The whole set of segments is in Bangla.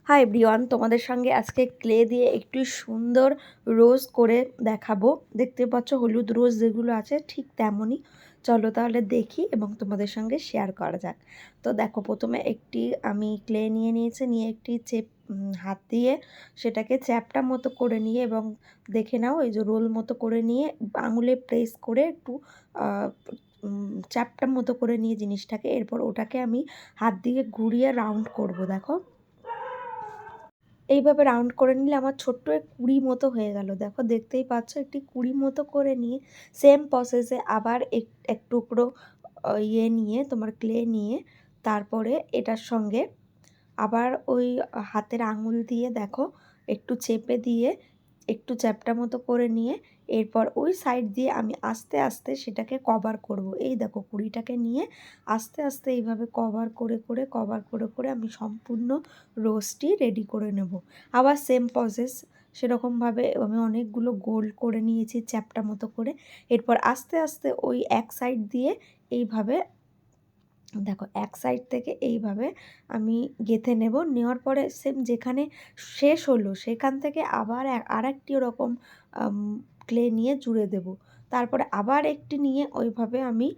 হাই এভরিওয়ান, তোমাদের সঙ্গে আজকে ক্লে দিয়ে একটু সুন্দর রোজ করে দেখাবো। দেখতে পাচ্ছ হলুদ রোজ যেগুলো আছে ঠিক তেমনই। চলো তাহলে দেখি এবং তোমাদের সঙ্গে শেয়ার করা যাক। তো দেখো, প্রথমে আমি ক্লে নিয়ে একটি হাত দিয়ে সেটাকে চ্যাপটা মতো করে নিয়ে এবং দেখে নাও এই যে রোল মতো করে নিয়ে আঙুলে প্রেস করে একটু চ্যাপটা মতো করে নিয়ে জিনিসটাকে, এরপর ওটাকে আমি হাত দিয়ে ঘুরিয়ে রাউন্ড করব। দেখো, এইভাবে রাউন্ড করে নিলে আমার ছোট্ট কুড়ি মতো হয়ে গেল। দেখো, দেখতেই পাচ্ছ একটি কুড়ি মতো করে নিয়ে সেম প্রসেসে আবার এক টুকরো নিয়ে তোমার ক্লে নিয়ে তারপরে এটার সঙ্গে আবার ওই হাতের আঙুল দিয়ে দেখো একটু চেপে দিয়ে একটু চ্যাপটা মতো করে নিয়ে এরপর ওই সাইড দিয়ে আমি আস্তে আস্তে সেটাকে কভার করব। এই দেখো, কুড়িটাকে নিয়ে আস্তে আস্তে এইভাবে কভার করে করে আমি সম্পূর্ণ রোস্টটি রেডি করে নেব। আবার সেম প্রসেস সেরকমভাবে আমি অনেকগুলো গোল করে নিয়েছি চ্যাপটা মতো করে। এরপর আস্তে আস্তে ওই এক সাইড দিয়ে এইভাবে দেখো, এক সাইড থেকে এইভাবে আমি গেঁথে নেব। নেওয়ার পরে সেম যেখানে শেষ হলো সেখান থেকে আবার আরেকটি ওরকম ক্লে নিয়ে জুড়ে দেব। তারপরে আবার একটি নিয়ে ওইভাবে আমি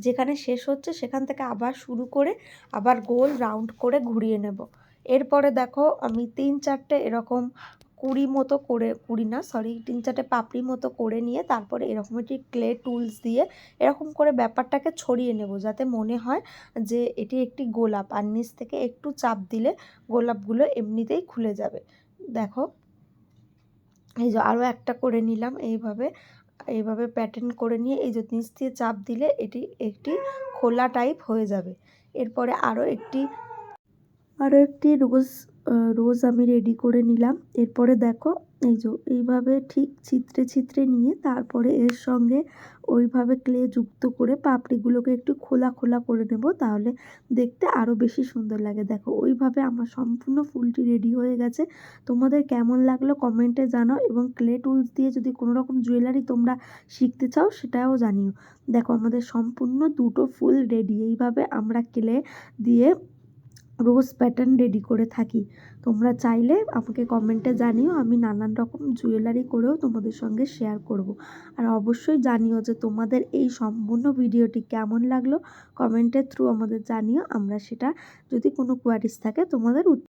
যেখানে শেষ হচ্ছে সেখান থেকে আবার শুরু করে আবার গোল রাউন্ড করে ঘুরিয়ে নেব। এরপরে দেখো, আমি 3-4টে এরকম তিন চারটে পাপড়ি মতো করে নিয়ে তারপরে এরকম একটি ক্লে টুলস দিয়ে এরকম করে ব্যাপারটাকে ছড়িয়ে নেব, যাতে মনে হয় যে এটি একটি গোলাপ, আর নিচ থেকে একটু চাপ দিলে গোলাপগুলো এমনিতেই খুলে যাবে। দেখো, এই যে আরও একটা করে নিলাম। এইভাবে প্যাটার্ন করে নিয়ে এই যে নিচ দিয়ে চাপ দিলে এটি একটি খোলা টাইপ হয়ে যাবে। এরপরে আরও একটি রোজ আমি রেডি করে নিলাম। এরপরে দেখো, এই যে এইভাবে ঠিক ছিদ্রে নিয়ে তারপরে এর সঙ্গে ওইভাবে ক্লে যুক্ত করে পাপড়িগুলোকে একটু খোলা করে নেব, তাহলে দেখতে আরও বেশি সুন্দর লাগে। দেখো, ওইভাবে আমার সম্পূর্ণ ফুলটি রেডি হয়ে গেছে। তোমাদের কেমন লাগলো কমেন্টে জানাও, এবং ক্লে টুলস দিয়ে যদি কোনো রকম জুয়েলারি তোমরা শিখতে চাও সেটাও জানিও। দেখো, আমাদের সম্পূর্ণ দুটো ফুল রেডি। এইভাবে আমরা ক্লে দিয়ে রোজ প্যাটার্ন রেডি করে থাকি। তোমরা চাইলে আমাকে কমেন্টে জানিও, আমি নানান রকম জুয়েলারি করেও তোমাদের সঙ্গে শেয়ার করব। আর অবশ্যই জানিও যে তোমাদের এই সম্পূর্ণ ভিডিওটি কেমন লাগলো, কমেন্টের থ্রু আমাদের জানিও। আমরা সেটা, যদি কোনো কোয়ারিজ থাকে তোমাদের